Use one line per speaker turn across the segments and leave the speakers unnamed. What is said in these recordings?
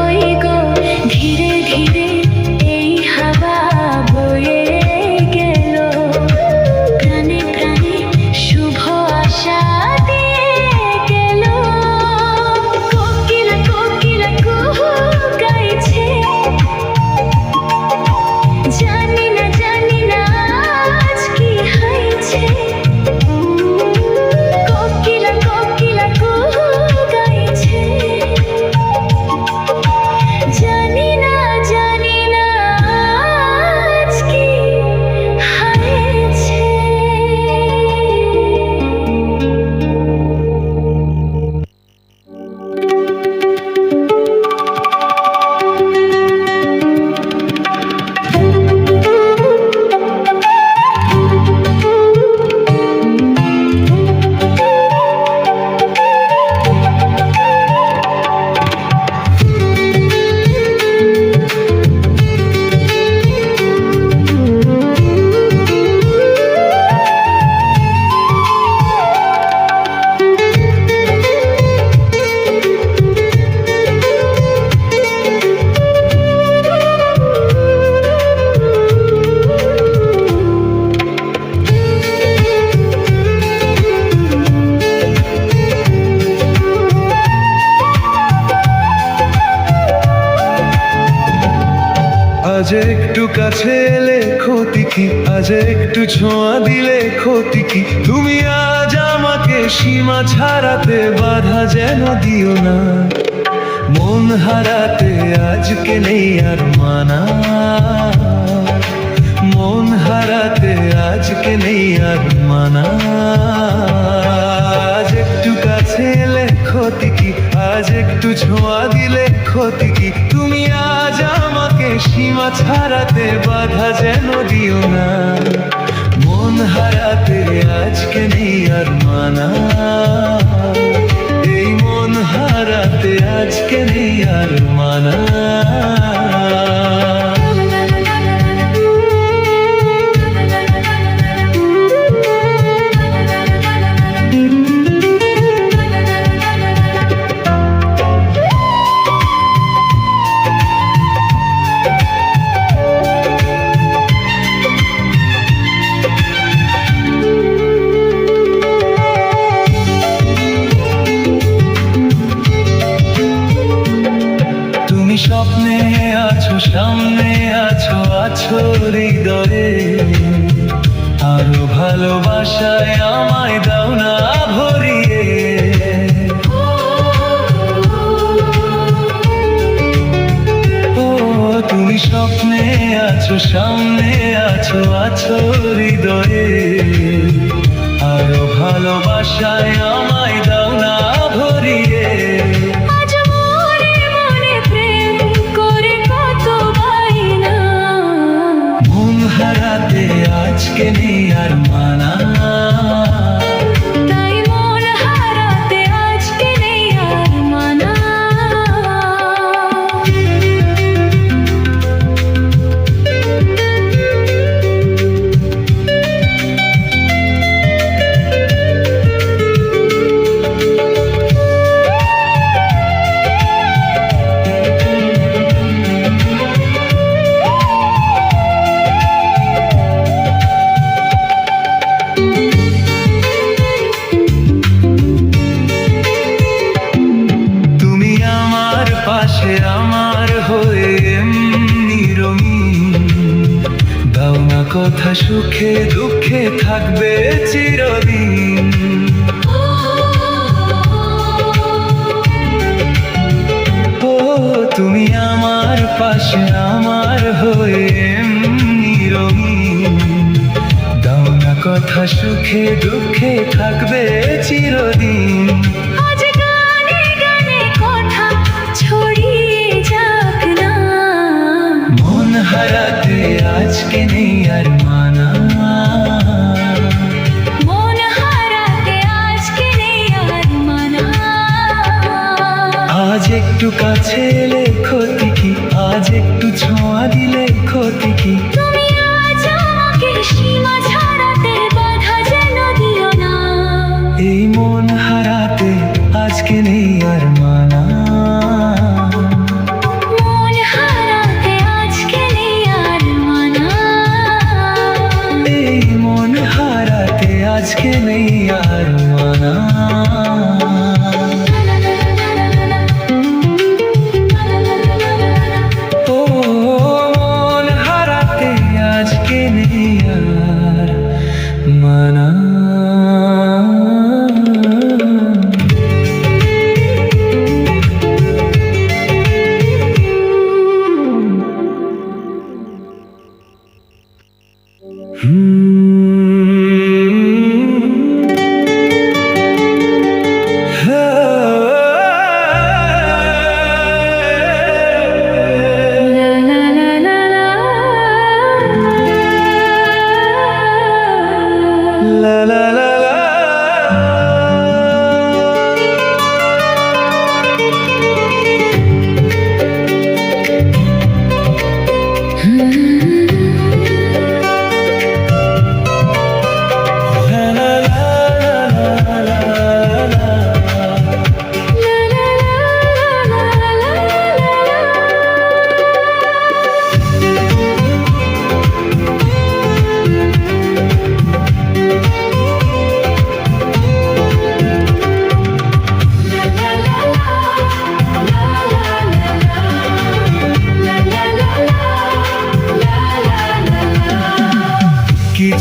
কই গো ধীরে ধীরে এই হাওয়া বয়ে গেল, প্রাণে প্রাণে শুভ আশা দিয়ে গেল। কোকিলা কোকিলা কুহু গাইছে, জানি না আজ কি হয়েছে। কোকিলা কোকিলা কুহু গাইছে, জানি না আজ কি হয়েছে।
আজ একটু কাছে এলে ক্ষতি কি, আজ একটু ছোঁয়া দিলে ক্ষতি কি। তুমি আজ আমাকে সীমা ছাড়াতে বাধা যেন দিও না। মন হারাতে আজকে নেই আর মানা, মন হারাতে আজকে নেই আর মানা। আজ একটু কাছে এলে ক্ষতি কি, আজ একটু ছোঁয়া দিলে ক্ষতি কি। তুমি আজ আমাকে সীমা ছাড়াতে বাধা যেন দিও না। মন হারাতে আজকে নেই আর মানা, এই মন হারাতে আজকে নেই আর মানা। স্বপ্নে আছো, সামনে আছো, আছো হৃদয়ে। আরো ভালোবাসায় আমায় দাও না ভরিয়ে। ও তুমি স্বপ্নে আছো, সামনে আছো, আছো হৃদয়ে। আরো ভালোবাসায় আমায় দাও না ভরিয়ে। আজকে নেই আর মানা,
তাই মন হারাতে আজকে নেই আর মানা।
আমার হয়ে এমনি রঙিন দাও না কথা, সুখে দুঃখে থাকবে চিরদিন। ও তুমি আমার পাশে আমার হয়ে এমনি রঙিন দাও না কথা, সুখে দুঃখে থাকবে চিরদিন। মন হারাতে আজকে নেই আর মানা,
মন হারাতে আজকে নেই আর মানা।
আজ একটু কাছে এলে ক্ষতি কি, আজ একটু ছোঁয়া দিলে ক্ষতি কি।
তুমি আজ আমাকে সীমা ছাড়াতে বাধা যেন দিও না।
এই মন হারাতে আজকে নেই আর মানা।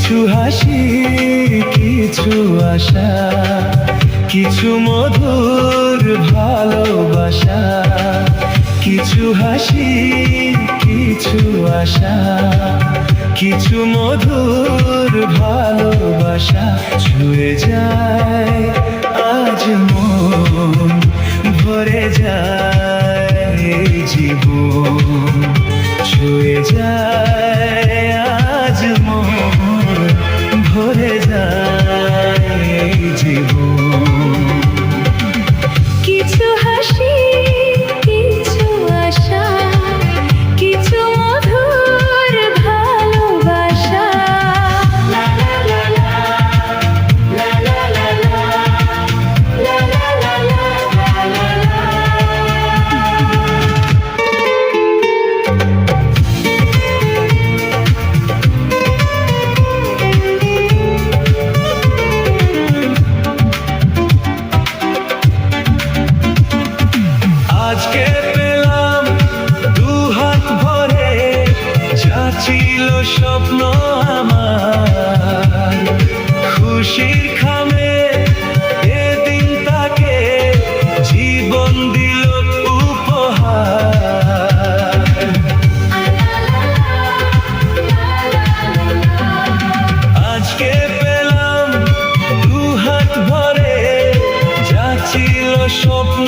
কিছু হাসি, কিছু আশা, কিছু মধুর ভালোবাসা। কিছু হাসি, কিছু আশা, কিছু মধুর ভালোবাসা। ছুঁয়ে যায় আজ মন, ভরে যায় জীবন। ছুঁয়ে যায় আজ মন, ভরে যায় জীবন।
কিছু হাসি, কিছু আশা, কিছু মধুর ভালোবাসা। লা লা লা লা, লা লা লা লা, লা লা লা লা, লা লা লা।
আজকে পেলাম দু হাত ভরে, যা ছিল স্বপ্ন আমার। খুশির খামে এদিন তাকে জীবন দিল উপহার। আজকে পেলাম দু হাত ভরে, যা ছিল স্বপ্ন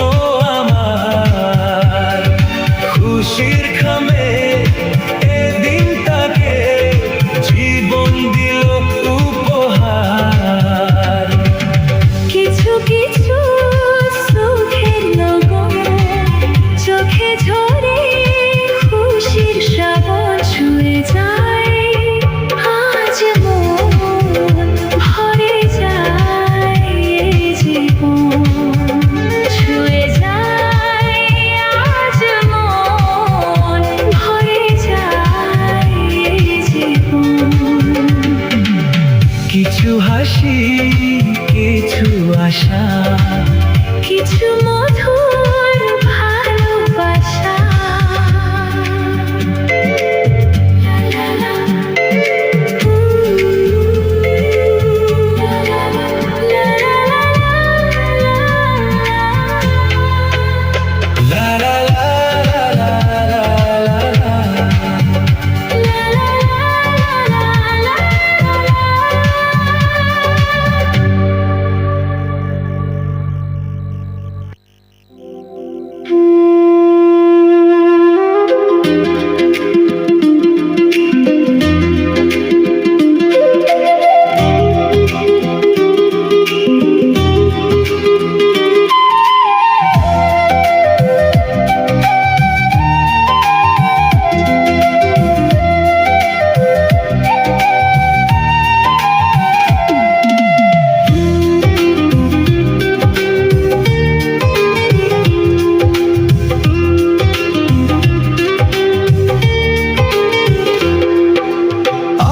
আমার। খুশির খামে এদিন তাকে জীবন দিল উপহার।
কিছু কিছু সুখের লগন চোখে ঝরে, খুশির শ্রাবণ ছুঁয়ে যায় আজ মন, ভরে যায় জীবন। ছুঁয়ে যায় আজ মন, ভরে যায় জীবন।
কিছু হাসি, কিছু আশা,
কিছু মধুর ভালোবাসা। লা লা লা, লা লা লা, লা লা লা,
লা লা লা লা লা লা লা।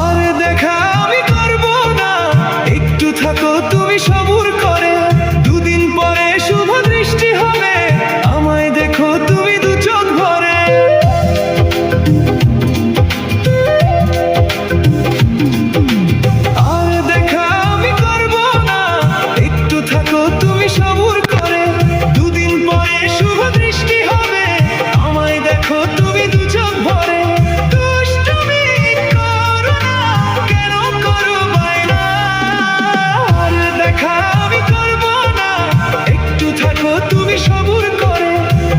আর দেখা আমি করব না, একটু থাকো তুমি সবুর করে। দুদিন পরে শুভ দৃষ্টি হবে, আমায় দেখো তুমি দু চোখ ভরে। আর দেখা আমি করব না, একটু থাকো তুমি সবুর করে। দুদিন পরে শুভ দৃষ্টি হবে, আমায় দেখো তুমি দু চোখ ভরে। দুষ্টুমি করো না, কেন করো বায়না? আর দেখা আমি করব না, একটু থাকো তুমি সবুর করে।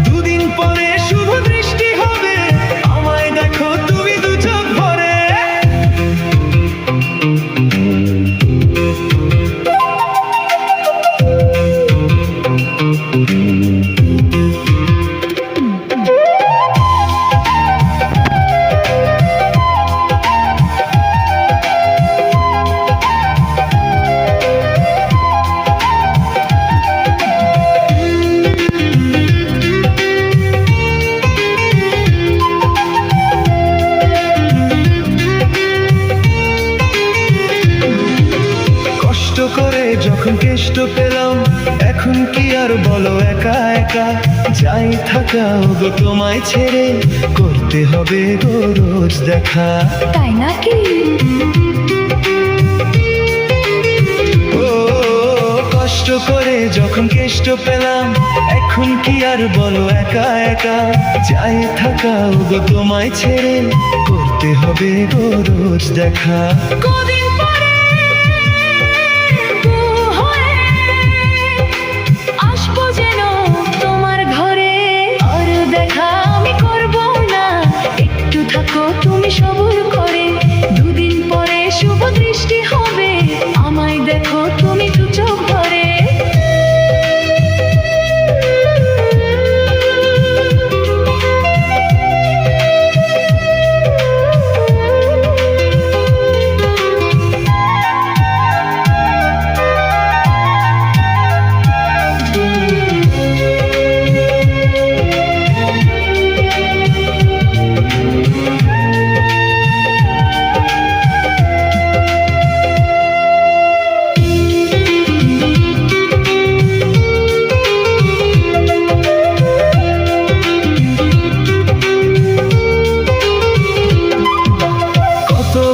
দুদিন পরে শুভ দৃষ্টি হবে, আমায় দেখো তুমি দু চোখ ভরে। কষ্ট করে যখন কেষ্ট পেলাম, এখন কি আর বলো একা একা যাই থাকা গো তোমায় ছেড়ে, করতে হবে গো রোজ দেখা।
তাই নাকি?
করে যখন কেষ্ট পেলাম, এখন কি আর বলো একা একা যাই থাকা গো তোমায় ছেড়ে, করতে হবে গো রোজ দেখা।
কদিন পরে বউ হয়ে আসবো যেন তোমার ঘরে, আর দেখা আমি করব না, একটু থাকো তুমি সবুর করে। দুদিন পরে শুভ দৃষ্টি হবে, আমায় দেখো তুমি দু চোখ ভরে।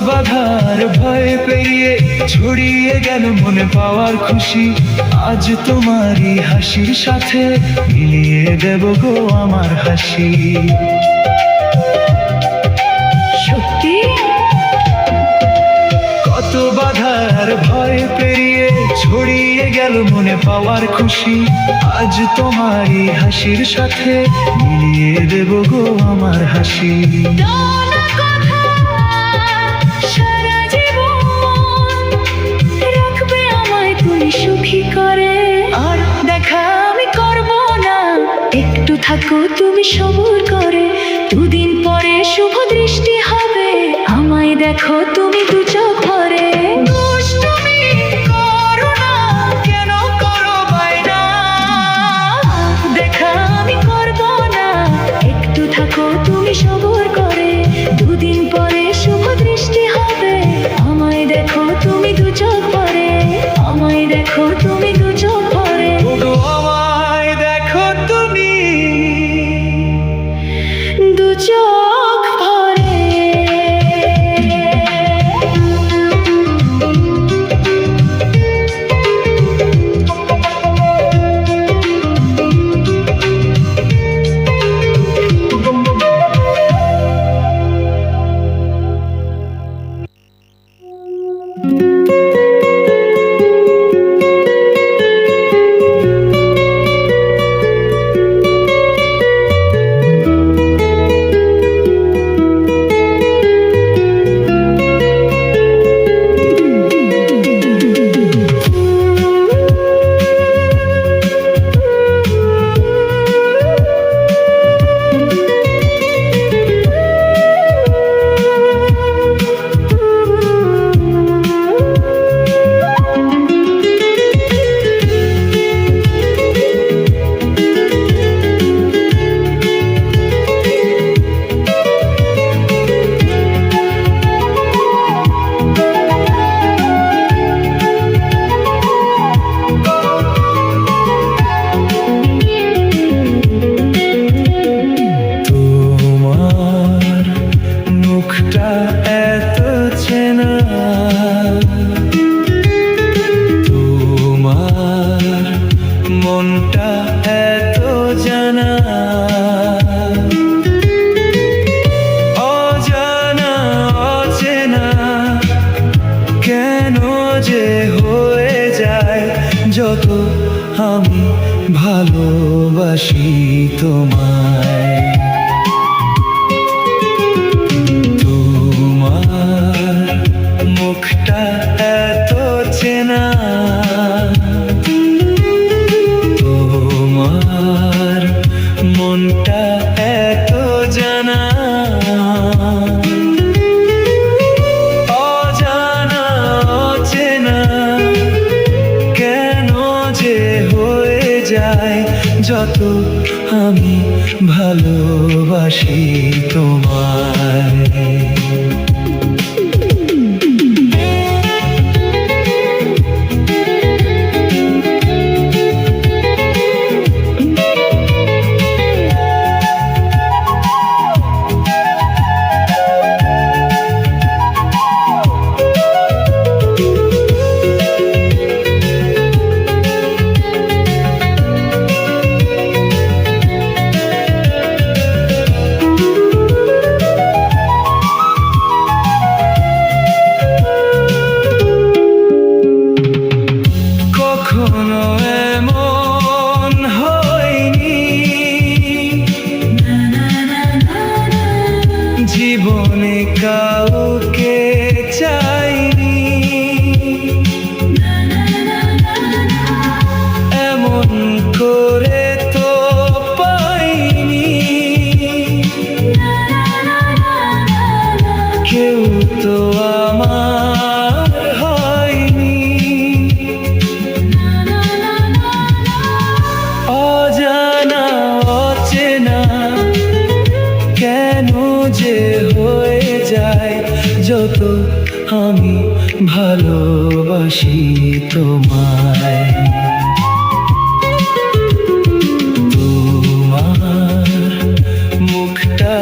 বাধার ভয় পেরিয়ে ছড়িয়ে গেল মনে পাওয়ার খুশি, আজ তোমারই হাসির সাথে মিলিয়ে দেব গো আমার হাসি।
সত্যি
কত বাধার ভয় পেরিয়ে ছড়িয়ে গেল মনে পাওয়ার খুশি, আজ তোমারই হাসির সাথে মিলিয়ে দেব গো আমার হাসি।
নানা কথা সারা জীবন রাখবে আমায় তুমি সুখী করে, আর দেখা আমি করব না, একটু থাকো তুমি সবুর করে। দুদিন পরে শুভ দৃষ্টি হবে, আমায় দেখো তুমি দু চোখ ভরে। দুষ্টুমি করো না, কেন করো বায়না, দেখা আমি করব না, একটু থাকো তুমি সবুর করে। দুদিন পরে শুভ দৃষ্টি হবে, আমায় দেখো তুমি দু চোখ ভরে, আমায় দেখো তুমি দু চোখ ভরে।
ওগো আমায় দেখো তুমি
দু চোখ ভরে।
মনটা এত জানা, অজানা অচেনা কেন যে হয়ে যায় যত আমি ভালোবাসি তোমায়। তোমার মুখটা এত চেনা, তোমার মনটা এত জানা, অজানা অচেনা কেন যে হয়ে যায় যত আমি ভালোবাসি তোমায়। জীবনে কাউকে চাইনি, এমন করে তো পাইনি, কেউ তো আমার হয়নি। অজানা অচেনা কেন যে হয়ে যায় যত আমি ভালোবাসি তোমায়। তোমার মুখটা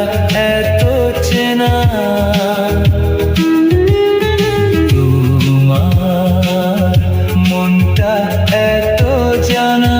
এত চেনা, তোমার মনটা এত জানা।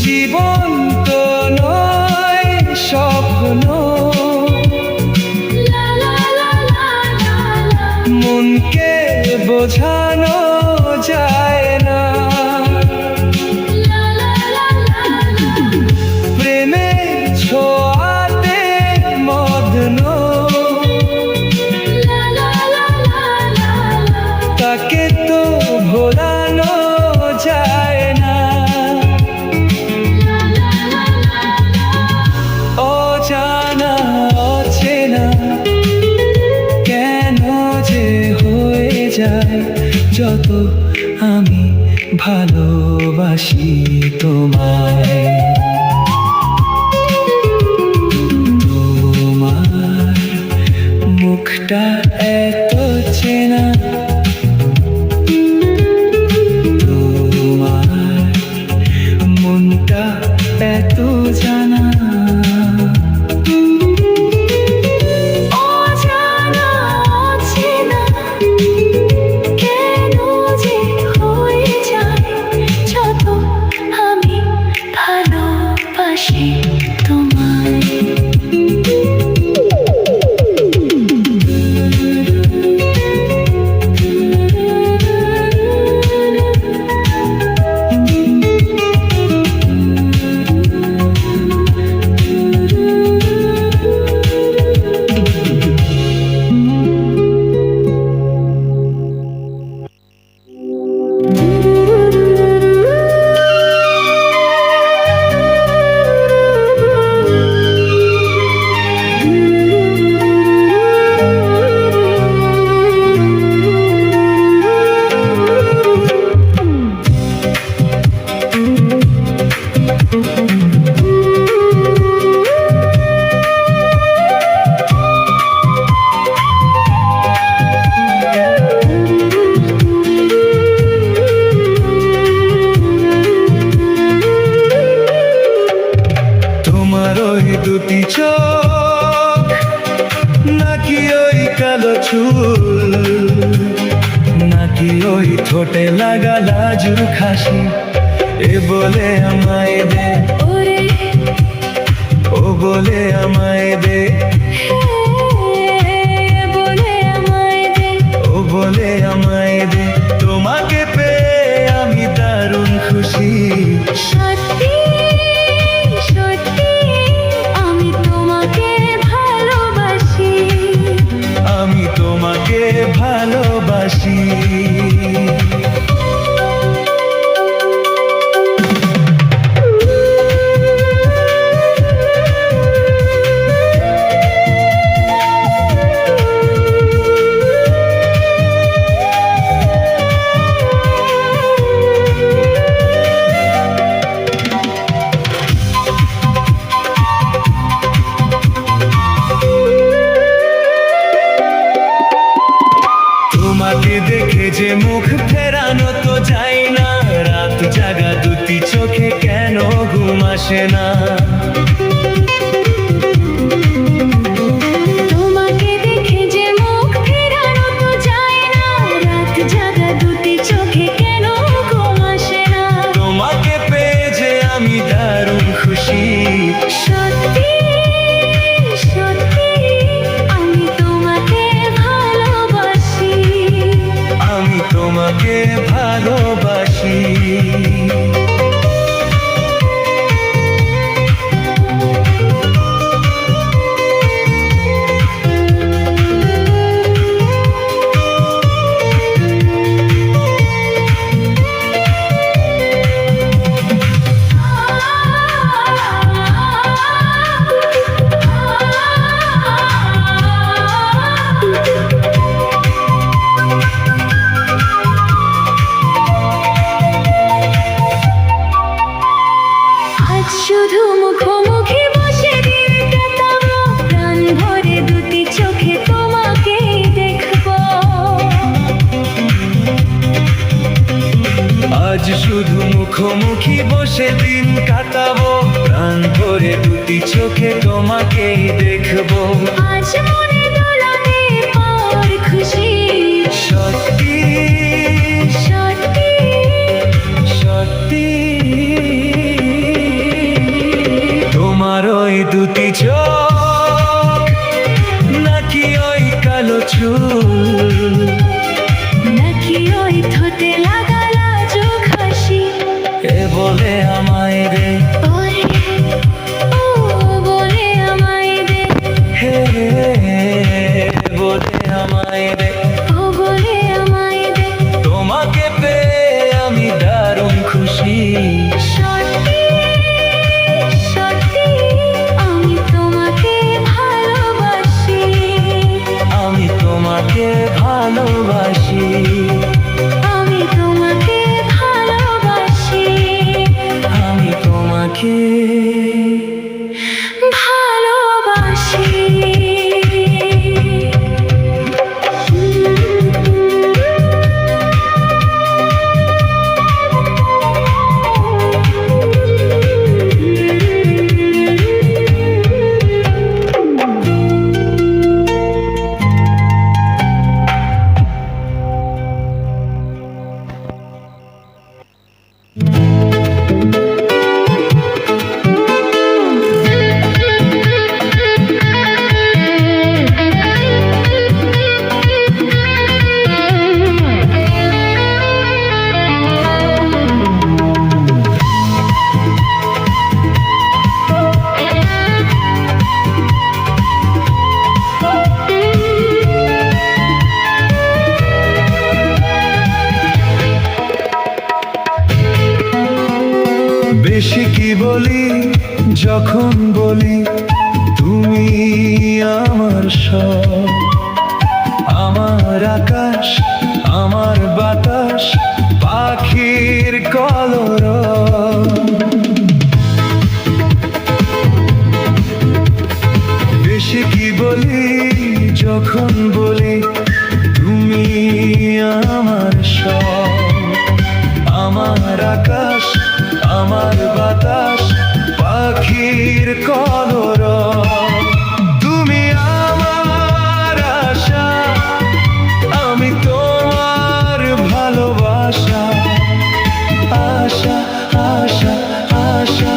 জীবন তো নয় স্বপ্ন, মনকে বোঝানো যায় না। প্রেমের ছোঁয়াতে মগ্ন, তাকে তো ভোলানো যায় না। অজানা অচেনা কেন যে হয়ে যায় যত আমি ভালোবাসি তোমায়। তোমার মুখটা এত চেনা, তোমার মনটা এত জানা।
অজানা অচেনা কেন যে হয়ে যায় যত আমি ভালোবাসি তোমায়।
তোমার ওই দুটি চোখ নাকি ওই কালো চুল, নাকি ওই ঠোঁটে লাগা লাজুক হাসি, এ বলে আমায় দে,
ওরে
ও বলে আমায় দে,
বলে আমায় দে,
ও বলে আমায় দে। তোমাকে পেয়ে আমি দারুণ খুশি।
সত্যি সত্যি আমি তোমাকে ভালোবাসি,
আমি তোমাকে ভালোবাসি। তোমাকে দেখে যে মুখ ফেরানো তো যায় না, রাত জাগা দুটি চোখে কেন ঘুম আসে না।
তোমাকে দেখে যে মুখ ফেরানো তো যায়
তোমাকে ভালোবাসি।
আজ শুধু মুখোমুখি বসে দিন কাটাবো, প্রাণ ভরে দুটি চোখে তোমাকে দেখবো।
আজ শুধু মুখোমুখি বসে দিন কাটাবো, প্রাণ ভরে দুটি চোখে তোমাকেই দেখবো।
আজ মনে দোলানে পাওয়ার খুশি,
সত্যি
সত্যি
সত্যি তোমার ওই দুটি চোখ নাকি ওই কালো চুল,
নাকি ওই ঠোঁটে লাগা লাজুক হাসি।
এ বলে আমায় রে,
ওরে ও বলে আমায় দে,
হে বলে আমায় রে।
ও বলে আমায় দে।
তোমাকে পেয়ে আমি দারুণ খুশি।
সত্যি সত্যি আমি তোমাকে ভালোবাসি,
আমি তোমাকে ভালোবাসি।
আমি তোমাকে ভালোবাসি,
আমি তোমাকে
ভালোবাসি।
বেশি কি বলি যখন বলি তুমি আমার সব, আমার আকাশ, আমার বাতাস, পাখির কলরব। বেশি কি বলি যখন বলি তুমি আমার সব, আমার আকাশ, আমার বাতাস, পাখির কলরব। তুমি আমার আশা, আমি তোমার ভালোবাসা। আশা আশা আশা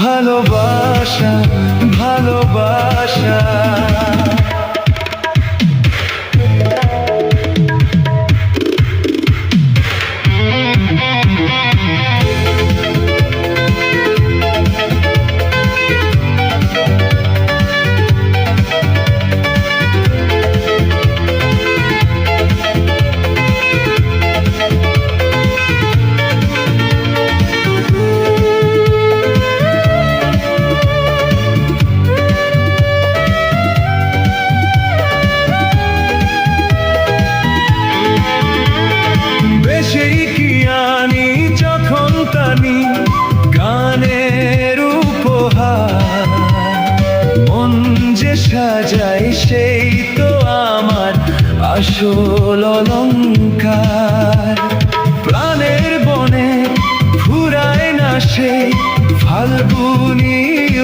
ভালোবাসা ভালোবাসা। বেশি কি আনি যখন টানি গানের উপহার, মন যে সাজাই সেই তো আমার আসল অলংকার। প্রাণের বনে ফুরায় না সেই ফাল্গুনী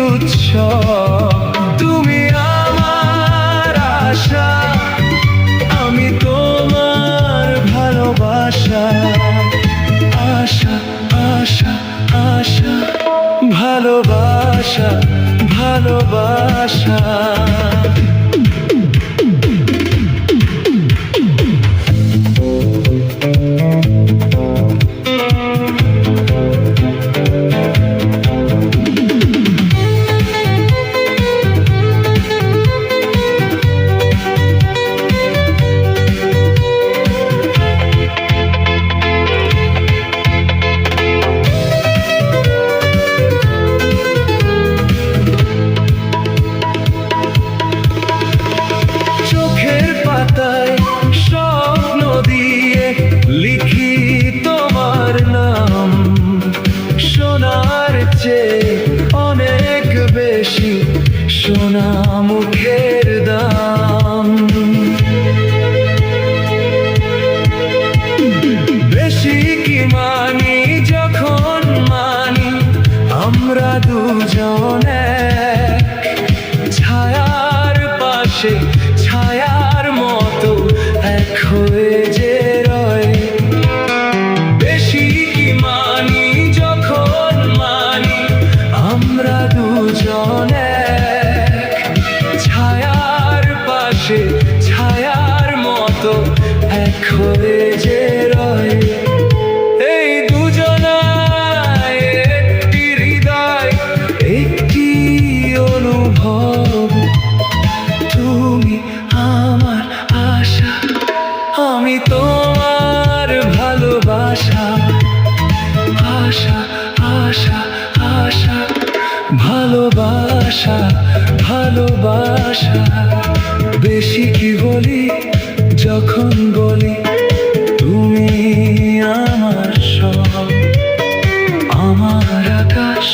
উৎসব। তুমি আমার আশা, আমি তোমার ভালোবাসা। আশা আশা আশা ভালোবাসা ভালোবাসা। হয়ে যে রয়। বেশি কি মানি যখন মানি আমরা দুজন এক, ছায়ার পাশে ছায়ার মতো এক হয়ে যে রয়। এই দুজনায় একটি হৃদয়, একটি অনুভব। তুমি আমার আশা, আমি তোমার ভালোবাসা। আশা আশা আশা, ভালোবাসা ভালোবাসা। বেশি কি বলি যখন বলি তুমি আমার সব, আমার আকাশ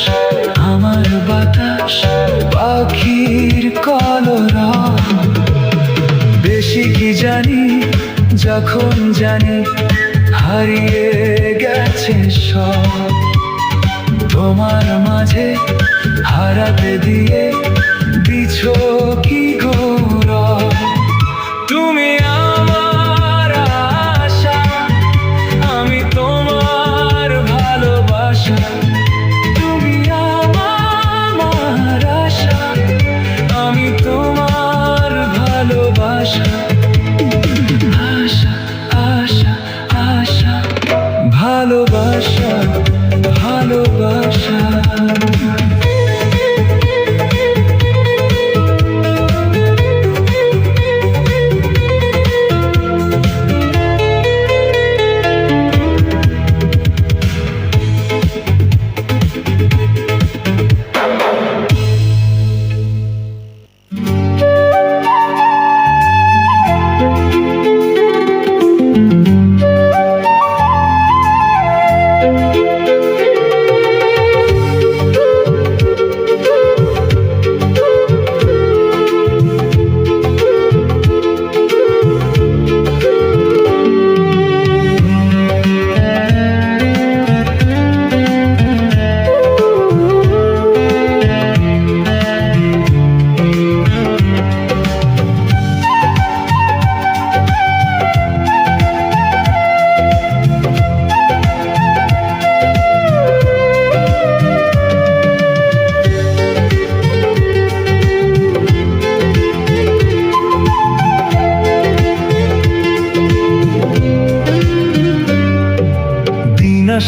আমার বাতাস পাখির কলরব। বেশি কি জানি যখন জানি হারিয়ে গেছে সব, তোমার মাঝে হারাতে দিয়ে দিছো কি গৌরব। তুমি আমার আশা, আমি তোমার ভালোবাসা। তুমি আমার আশা, আমি তোমার ভালোবাসা। আশা আশা আশা, ভালোবাসা ভালোবাসা।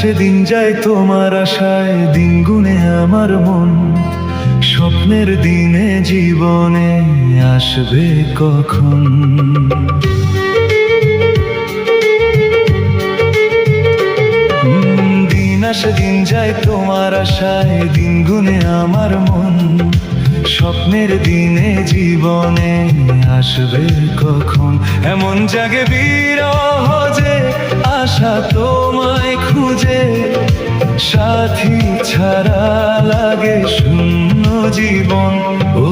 সেদিন যায় তোমার আশায়, দিন গুনে আমার মন। স্বপ্নের দিনে জীবনে আসবে কখন? দিন আসে দিন যায় তোমার আশায়, দিন গুনে আমার মন। স্বপ্নের দিনে জীবনে আসবে কখন? এমন জাগে বিরহ যে আশা তোমায় খুঁজে, সাথী ছাড়া লাগে শূন্য জীবন। ও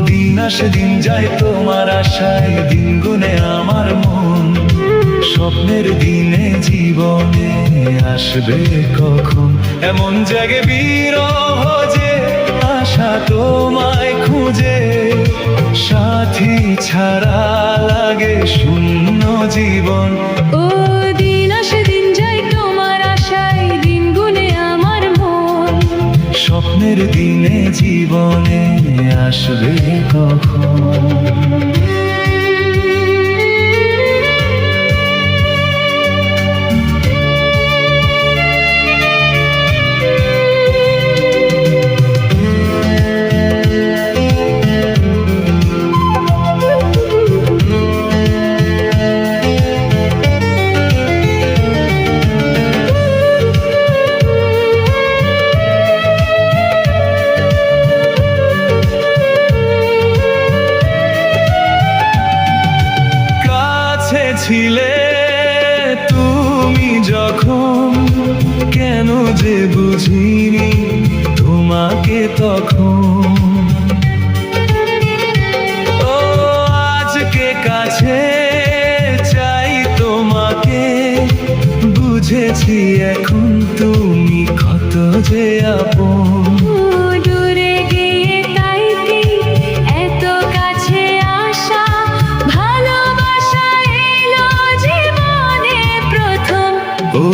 দিন আসে দিন যায় তোমার আশায়, দিন গুনে আমার মন। স্বপ্নের দিনে জীবনে আসবে কখন? এমন জাগে বিরহ যে আশা তোমায় খুঁজে, সাথী ছাড়া লাগে শূন্য জীবন।
ও দিন আসে দিন যায় তোমার আশায়, দিন গুনে আমার মন।
স্বপ্নের দিনে জীবনে আসবে কখন? ছিলে তুমি যখন, কেন যে বুঝিনি তোমাকে তখন। ও আজকে কাছে চাই তোমাকে, বুঝেছি এখন তুমি কত যে আপন।
দূরে গিয়ে তাই কি এত কাছে আসা, ভালোবাসা এলো যে
ও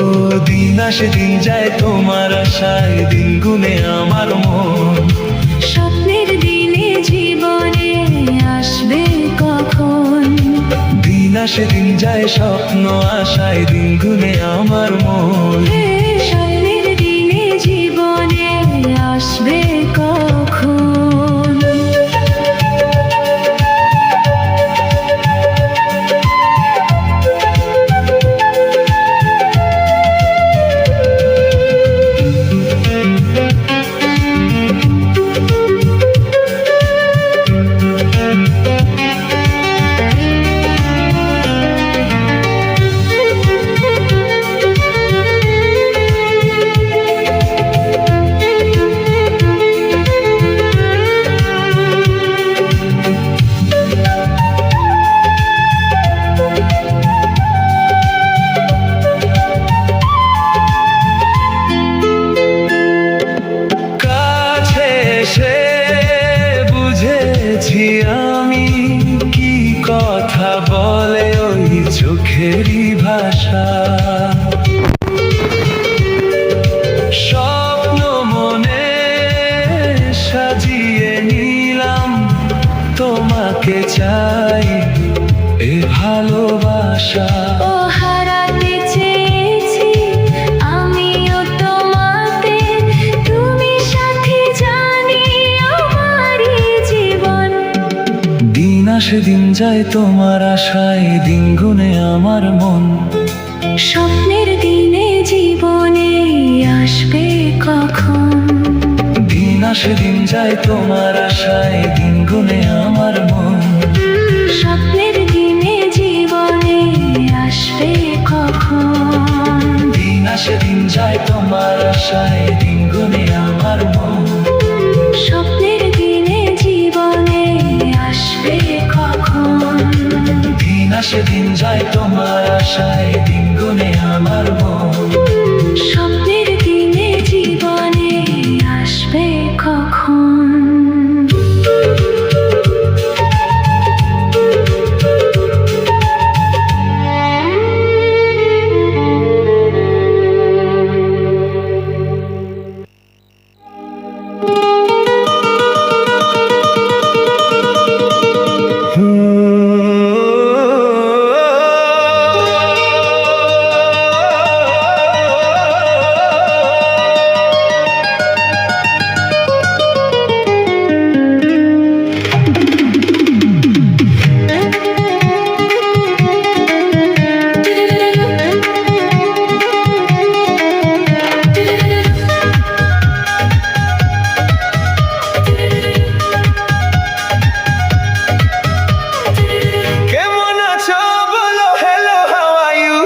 দিন আসে দিন যায় তোমার আশায়, দিন গুনে আমার মন।
স্বপ্নের দিনে জীবনে আসবে কখন?
দিন আসে দিন যায় স্বপ্ন আশায়, দিন গুনে আমার মন।
স্বপ্নের দিনে জীবনে আসবে কখন?
কাছে এসে বুঝেছি আমি, কি কথা বলে ওই চোখেরই ভাষা। স্বপ্ন মনে সাজিয়ে নিলাম, তোমাকে চাই এ ভালোবাসা।
ও হারাতে চেয়েছি আমিও তোমাকে, তুমি সাথী জানি আমারই জীবন।
দিন আসে দিন যায় তোমার আশায়, দিন গুনে আমার মন।
স্বপ্নের দিনে জীবনে আসবে কখন?
দিন আসে দিন যায় তোমার আশায়, দিন গুনে আমার মন।
স্বপ্নের দিনে জীবনে আসবে কখন?
দিন আসে দিন যায় তোমার আশায়, দিন গুনে আমার মন।
স্বপ্নের দিনে জীবনে আসবে কখন?
দিন আসে দিন যায় তোমার আশায়, দিন গুনে আমার মন।
স্বপ্নের দিনে জীবনে আসবে কখন?
কেমন আছো বলো, হ্যালো হাউ আর ইউ।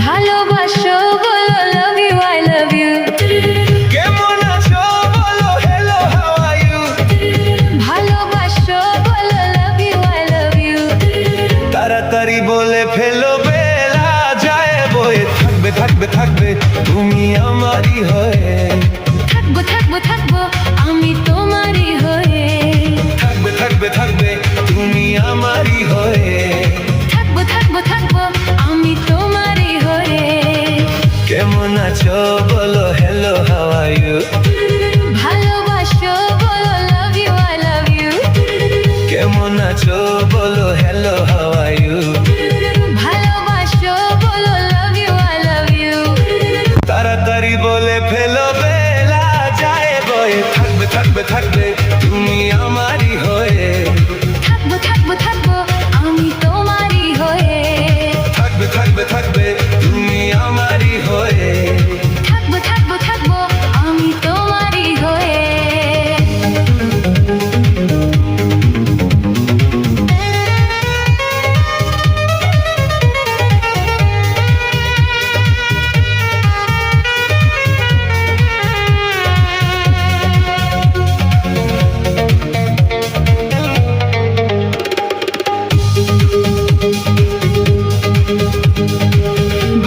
ভালোবাসো বলো love you I love you.
কেমন আছো বলো, হ্যালো হাউ আর ইউ।
ভালোবাসো বলো love you I love you.
তাড়াতাড়ি বলে ফেলো, বেলা যায় বয়ে, থাকবে থাকবে থাকবে তুমি আমারই হয়ে।
থাকবো থাকবো থাকবো আমি তোমারই হয়ে।
থাকবে থাকবে থাকবে তুমি আমারই হয়ে।
থাকবো থাকবো থাকবো আমি তোমারই হয়ে।
কেমন আছো বলো, হ্যালো হাউ আর ইউ।
ভালোবাসো বলো love you I love you.
কেমন আছো বলো, হ্যালো হাউ আর ইউ।
ভালোবাসো বলো love you I love you.
তাড়াতাড়ি বলে ফেলো, বেলা যায় বয়ে, থাকবে থাকবে থাকবে তুমি আমারই হয়ে।
থাকবো থাকবো থাকবো আমি তোমারই হয়ে।
থাকবে থাকবে থাকবে তুমি আমারই হয়ে।
থাকবো থাকবো থাকবো আমি তোমারই হয়ে।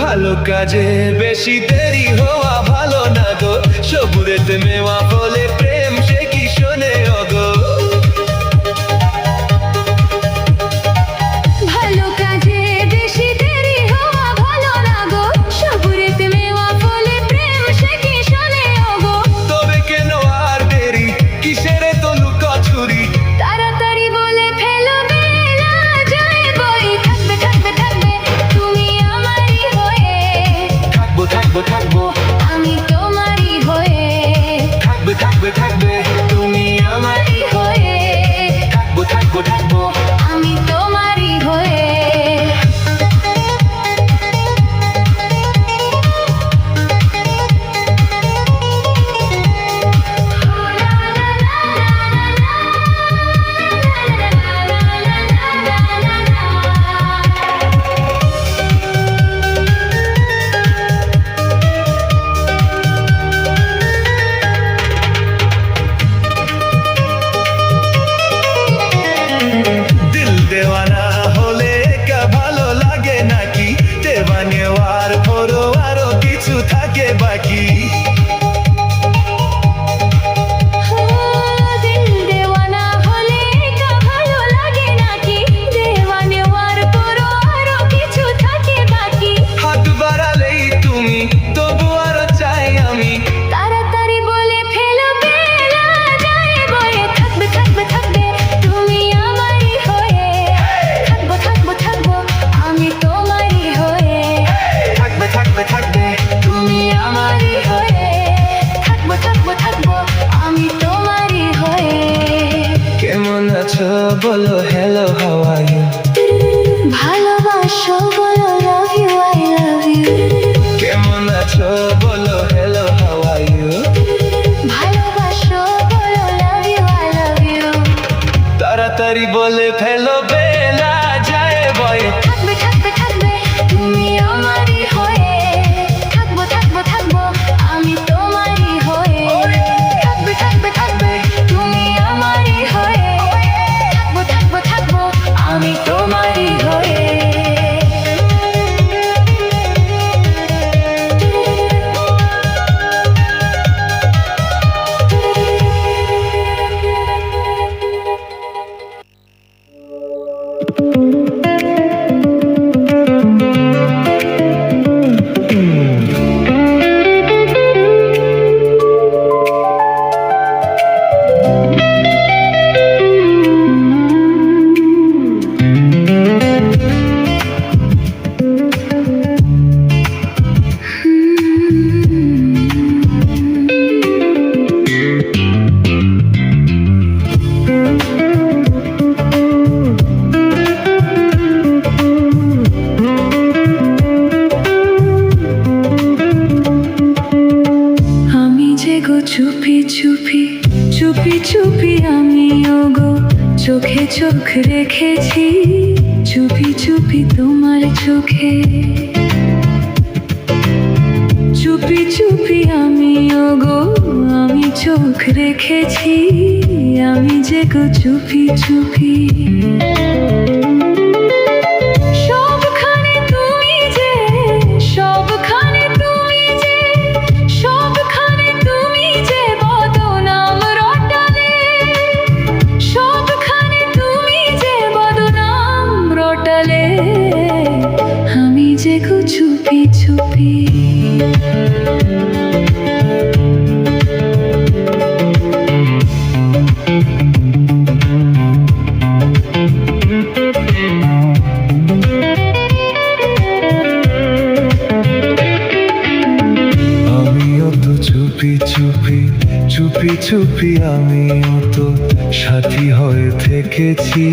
ভালো কাজে বেশি দেরি হওয়া ভালো না গো, সবুরেতে মেওয়া বলে প্রেম সে কি শোনে অগো।
ভালো কাজে বেশি দেরি হওয়া ভালো না গো, সবুজ
বলো হ্যালো হাউ আর ইউ
ভালোবাসো বলো love you I love you
কেমন আছো বলো হ্যালো হাউ আর ইউ
ভালোবাসো বলো love you I love you
তাড়াতাড়ি বলে ফেলো বেলা যায় বয়ে
থাকবে থাকবে থাকবে তুমি আমারই হয়ে থাকবো থাকবো থাকবো আমি তোমারই হয়ে থাকবে থাকবে থাকবে তুমি আমারই হয়ে থাকবো থাকবো থাকবো আমি তোমারই হয়ে চুপি চুপি চুপি চুপি আমি ওগো চোখে চোখ রেখেছি চুপি চুপি তোমার চোখে চুপি চুপি আমি ওগো আমি চোখ রেখেছি আমি যে গো চুপি চুপি সবখানে তুমি যে সবখানে তুমি যে সবখানে তুমি যে বদনাম রটালে সবখানে তুমি যে বদনাম রটালে আমি যে গো চুপি চুপি
চুপি চুপি চুপি আমিও তো সাথী হয়ে থেকেছি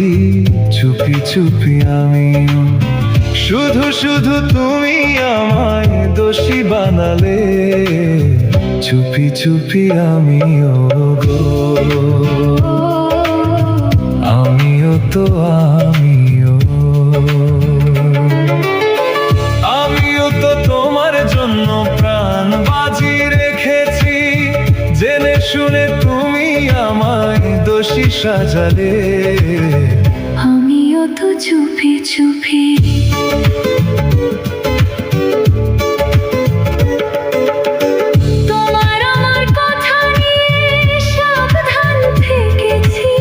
চুপি চুপি আমিও শুধু শুধু তুমি আমায় দোষী বানালে চুপি চুপি আমিও গো আমিও তো আমিও তো তোমার জন্য প্রাণ বাজি রেখেছি জেনে শুনে তুমি আমায় দোষী সাজালে
আমিও তো চুপি চুপি তোমার আমার কথা নিয়ে সাবধান থেকেছি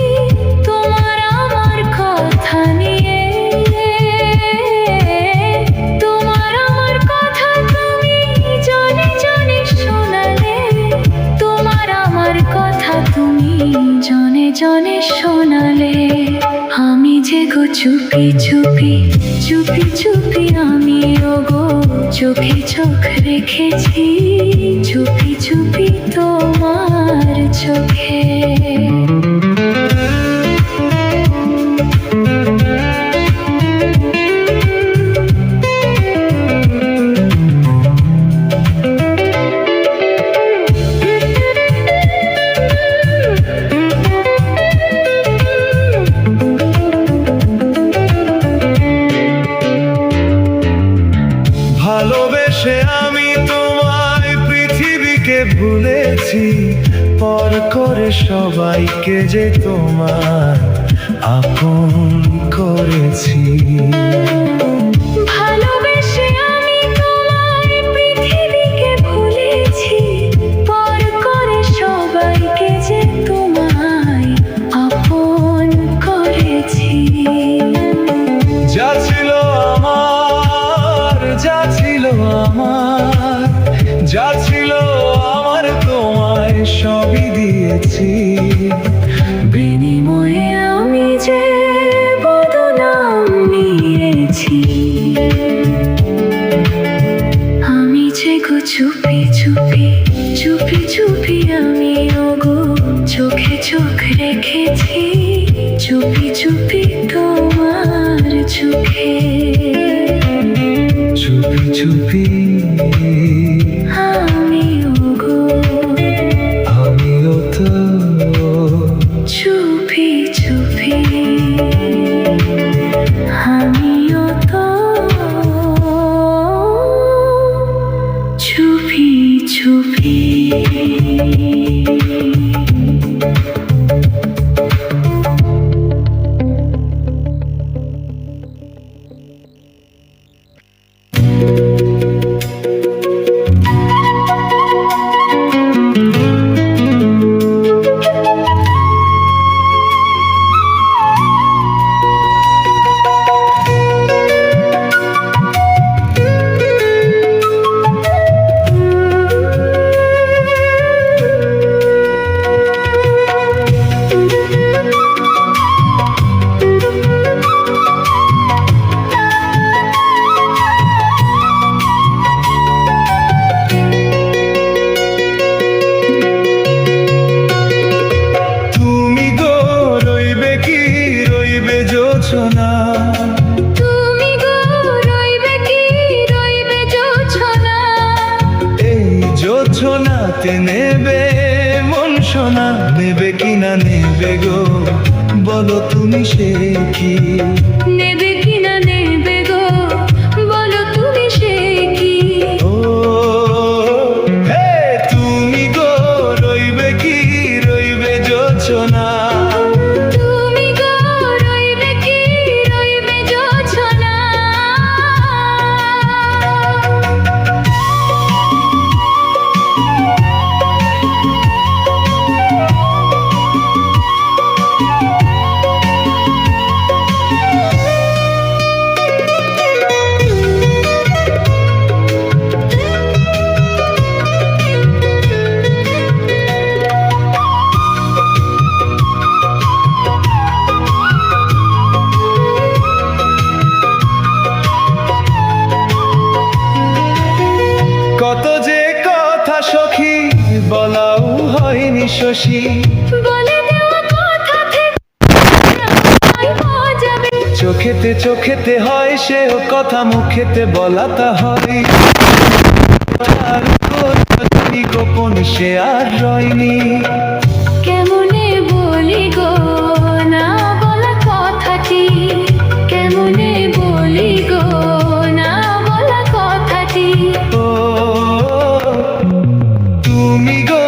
তোমার আমার কথা নিয়ে তোমার আমার কথা তুমি জনে জনে শোনালে তোমার আমার কথা তুমি জনে জনে শোনালে আমি যে গো চুপি চুপি চুপি চুপি আমি ওগো চোখে চোখ রেখেছি চুপি চুপি তোমার চোখে
ভালোবেসে আমি তোমায় পৃথিবীকে ভুলেছি পর করে সবাইকে যে তোমার আপন করেছি
ভালোবেসে আমি তোমায় পৃথিবীকে ভুলেছি পর করে সবাইকে যে তোমায় আপন করেছি
যা ছিল আমার যা ছিল আমার যা ছিল আমার তোমায় সবই দিয়েছি
বিনিময়ে আমি যে বদনাম নিয়েছি আমি যে গো চুপি চুপি চুপি চুপি আমি ওগো চোখে চোখ রেখেছি চুপি চুপি
চুপি চুপি
আমিও গো
আমিও তো
চুপি চুপি আমিও তো চুপি চুপি
তুমি গো রইবে কি রইবে জোছনা
তুমি গো রইবে কি রইবে জোছনা
এই জোছনাতে নেবে মন সোনা নেবে কি না নেবে গো বলো তুমি সে কি
নেবে কি না নেবে গো বলো তুমি সে কি
ও হে তুমি গো রইবে কি রইবে জোছনা
তুমি গো রইবে কি রইবে জোছনা
কত যে কথা সখী বলাও হয়নি শশী
বলে দেওয়া কথা থেকে যাবে
চোখেতে চোখেতে হয় সেও কথা মুখেতে বলা তা হয় আর কথাটি গোপন সে আর রয়নি
কেমনে বলি গো না বলা কথাটি কেমনে বলি গো না বলা কথাটি
ও তুমি গো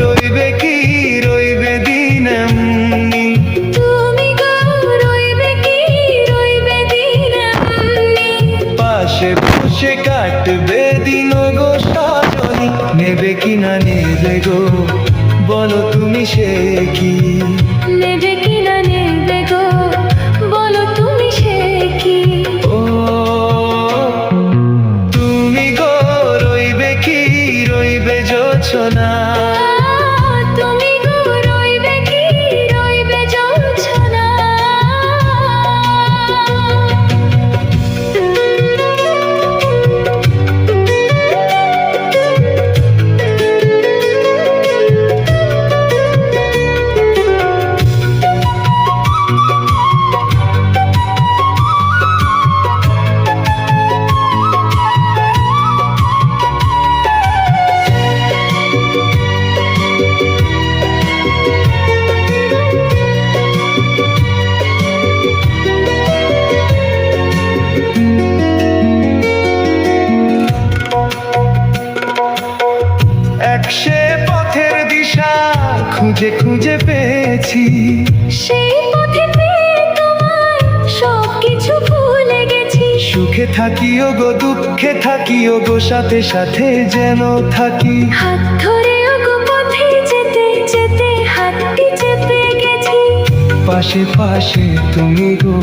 রইবে কি রইবে দিন এমনি
তুমি গো রইবে কি রইবে দিন এমনি
পাশে বসে কাটবে দিন গো সাজনি নেবে কি না নেবে গো বলো তুমি সে কি
নেবে কি না নেবে গো বলো তুমি সে কি
ও তুমি গো রইবে কি রইবে জোছনা
তুমি গো রইবে কি রইবে জোছনা
একশে পথের দিশা খুঁজে খুঁজে পেয়েছি
সেই পথে পেয়ে তোমায় সব কিছু ভুলে গেছি
সুখে থাকিও গো দুঃখে থাকিও গো সাথে সাথে যেন থাকি
হাত ধরে গো পথে যেতে যেতে হাতটি চেপে গেছি
পাশে পাশে তুমি গো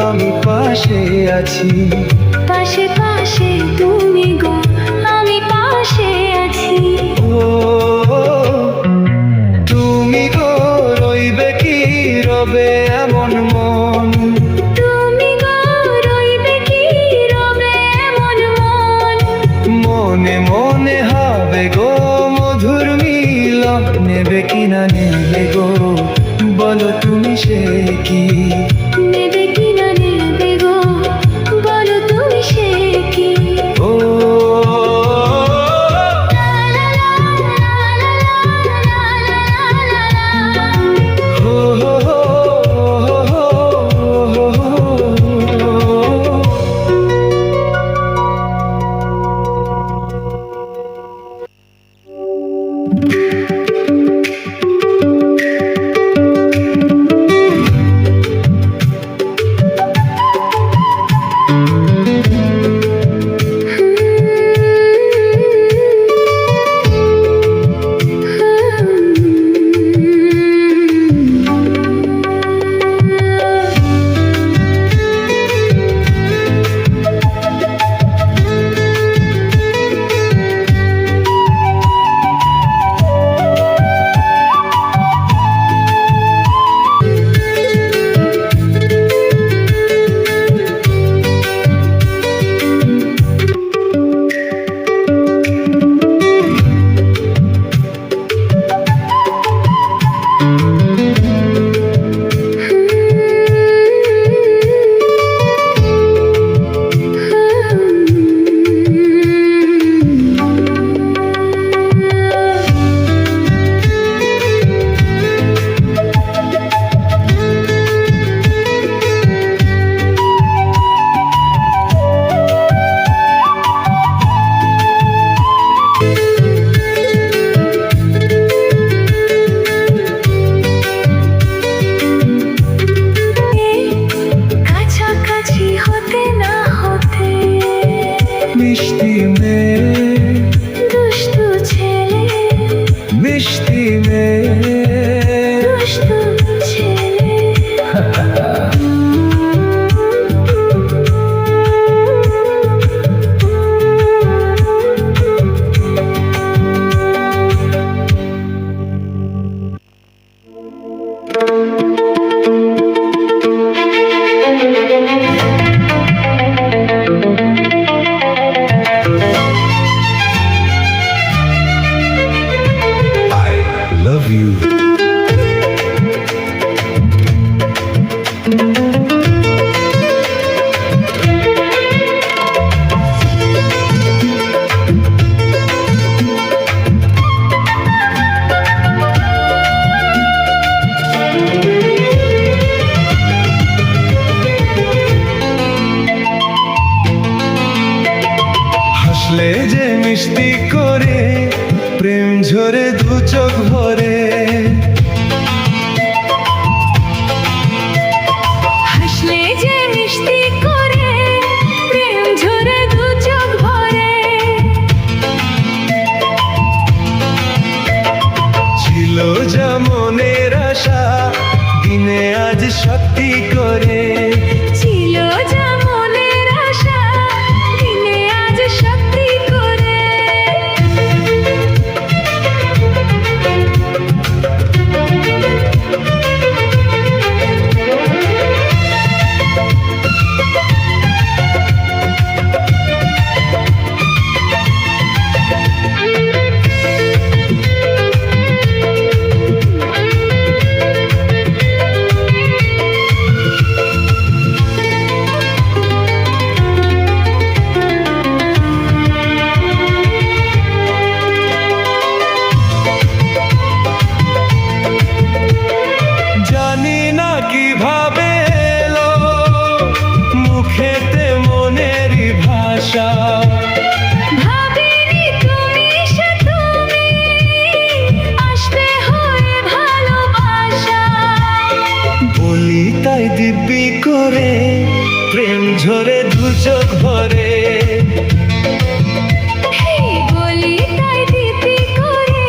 আমি পাশে আছি
পাশে পাশে তুমি গো আমি পাশে আছি
ও তুমি গো রইবে কি রবে এমন মন
তুমি গো রইবে কি রবে এমন মন
মনে মনে হবে গো মধুর মিলন নেবে কি না নেবে গো বলো তুমি সে কি
নেবে কি না নেবে গো বলো তুমি সে কি
হাসলে যে মিষ্টি করে প্রেম ঝরে দু চোখ ভরে।
হাসলে যে মিষ্টি করে প্রেম ঝরে দু চোখ ভরে।
ছিল যা মনের আশা দিনে আজ সত্যি করে।
ছিল যা মনের আশা দিনে আজ সত্যি করে।
জানি না কিভাবে এলো মুখেতে মনেরই ভাষা।
ভাবিনি তুমি সে তুমি আসবে হয়ে ভালোবাসা।
বলি তাই দিব্যি করে প্রেম ঝরে দু চোখ ভরে।
বলি তাই দিব্যি করে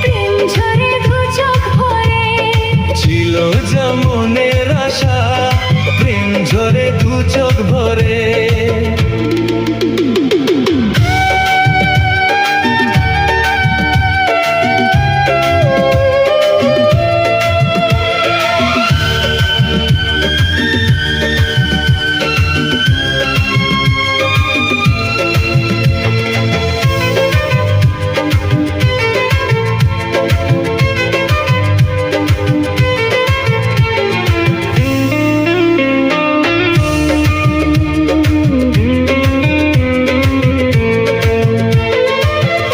প্রেম ঝরে দু চোখ ভরে।
ছিল যা মনের আশা প্রেম ঝরে দু চোখ ভরে।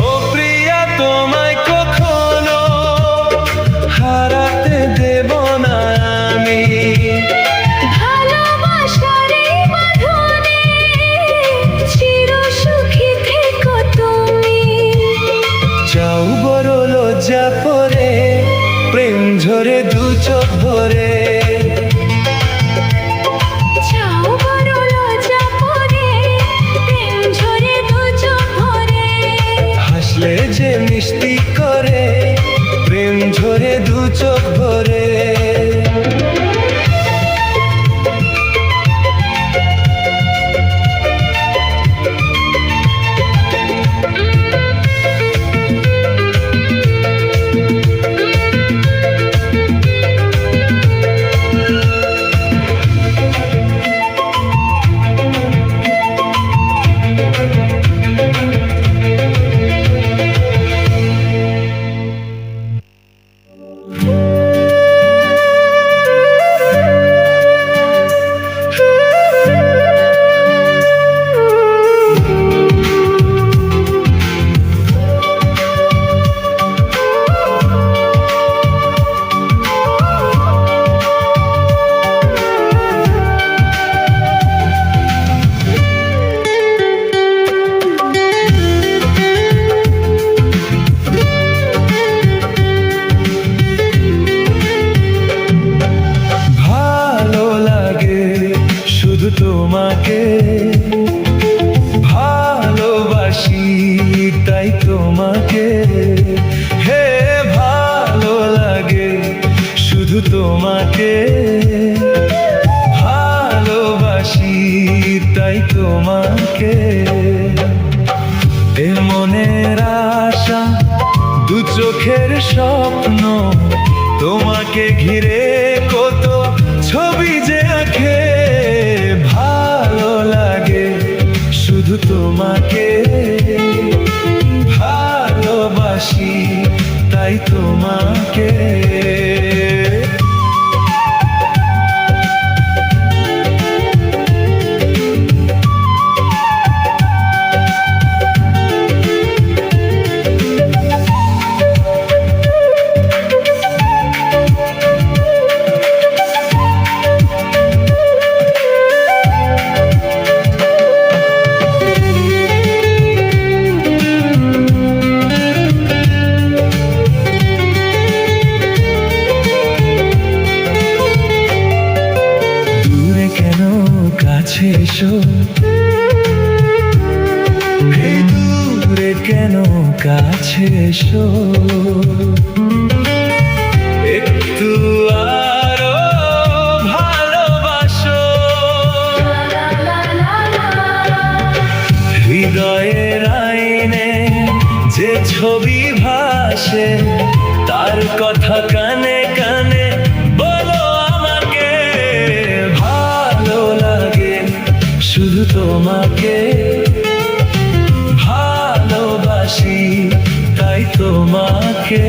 ও প্রিয়া তোমায় কখনো হারাতে দেব না আমি।
ভালোবাসার এই বাঁধনে চির সুখী থেকো তুমি।
যাও বড় লজ্জা পরে প্রেম ঝরে দু চোখ ভরে।
যাও বড় লজ্জা পরে প্রেম ঝরে দু চোখ ভরে।
হাসলে যে মিষ্টি করে প্রেম ঝরে দু চোখ ভরে। ভালো লাগে শুধু তোমাকে ভালোবাসি তাই তোমাকে। হে ভালো লাগে শুধু তোমাকে ভালোবাসি তাই তোমাকে। এ মনের আশা দু চোখের স্বপ্ন তোমাকে ঘিরে কত ছবি যে আঁকে। ভালো লাগে শুধু তোমাকে ভালোবাসি তাই তোমাকে। কেন কাছে এসো, একটু আরো ভালোবাসো। হৃদয়ের আইনে যে ছবি ভাসে, তার কথা কানে কানে বলো আমাকে। ভালো লাগে শুধু তোমাকে, ভালোবাসি তাই তোমাকে।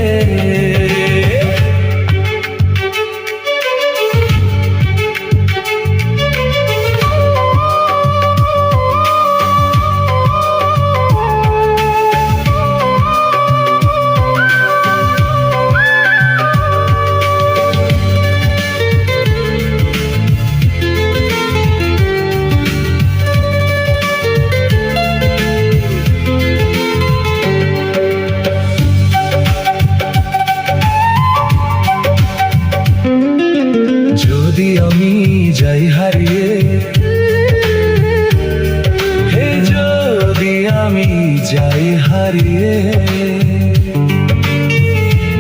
যদি আমি যাই হারিয়ে, হে যদি আমি যাই হারিয়ে,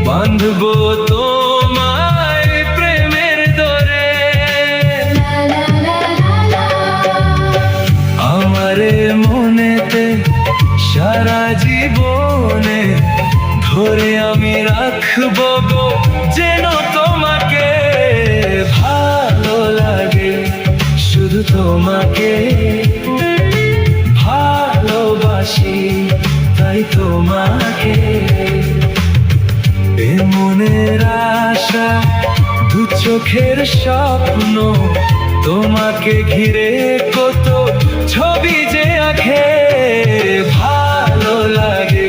বাঁধবো তোমায় প্রেমের ডোরে। আমারে মনেতে সারা জীবনে ধরে আমি রাখবো গো যেন তোমাকে। ভালো লাগে শুধু তোমাকে, ভালোবাসি তাই তোমাকে। এ মনের আশা দু চোখের স্বপ্ন, তোমাকে ঘিরে কত ছবি যে আঁকে। ভালো লাগে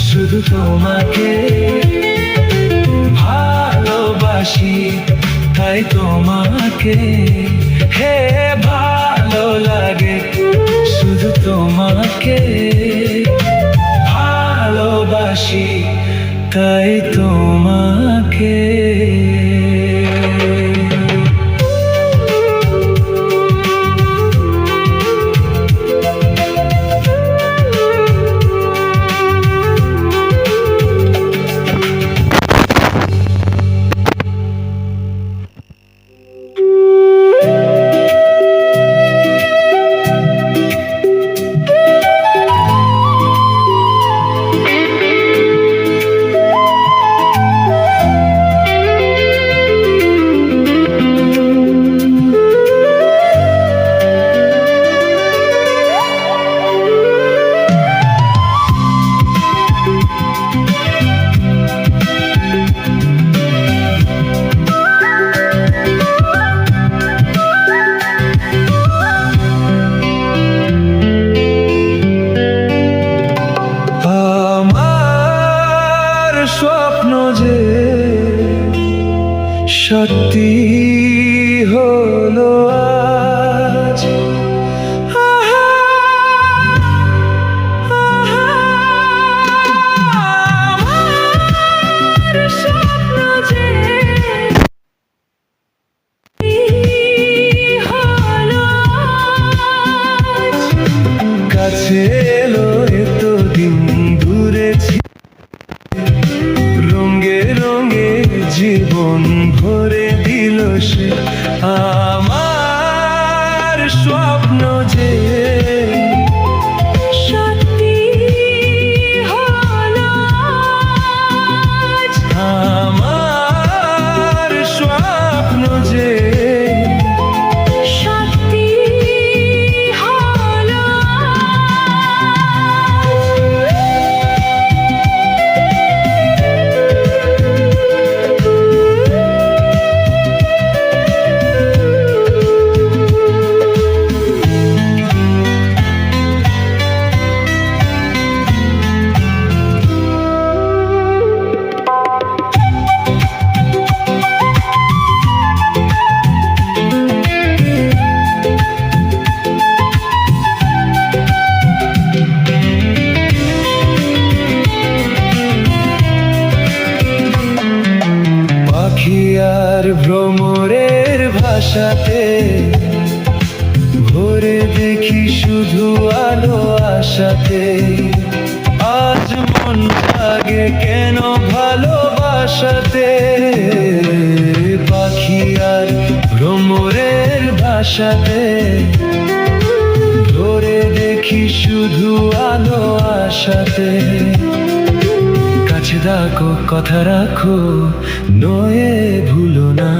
শুধু তোমাকে, ভালোবাসি তাই তোমাকে। হে ভালো লাগে শুধু তোমাকে, ভালোবাসি তাই তোমাকে। স্বপ্ন যে সত্যি হলো আজ, আমার স্বপ্ন যে হলো আজ। কাছে এলো এতদিন দূরে ছিল, রঙে রঙে জীবন ভরে দিল সে। আমার স্বপ্ন যে সত্যি হলো আজ, আমার স্বপ্ন যে সত্যি হলো আর ভ্রমরের ভাষাতে ভরে দেখি শুধু আলো আশাতে। আজ মন জাগে কেন ভালোবাসাতে, পাখি আর ভ্রমরের ভাষাতে ধরে দেখি শুধু আলো আশাতে। কাছে ডাকো কথা রাখো নয়ে ভুলো না।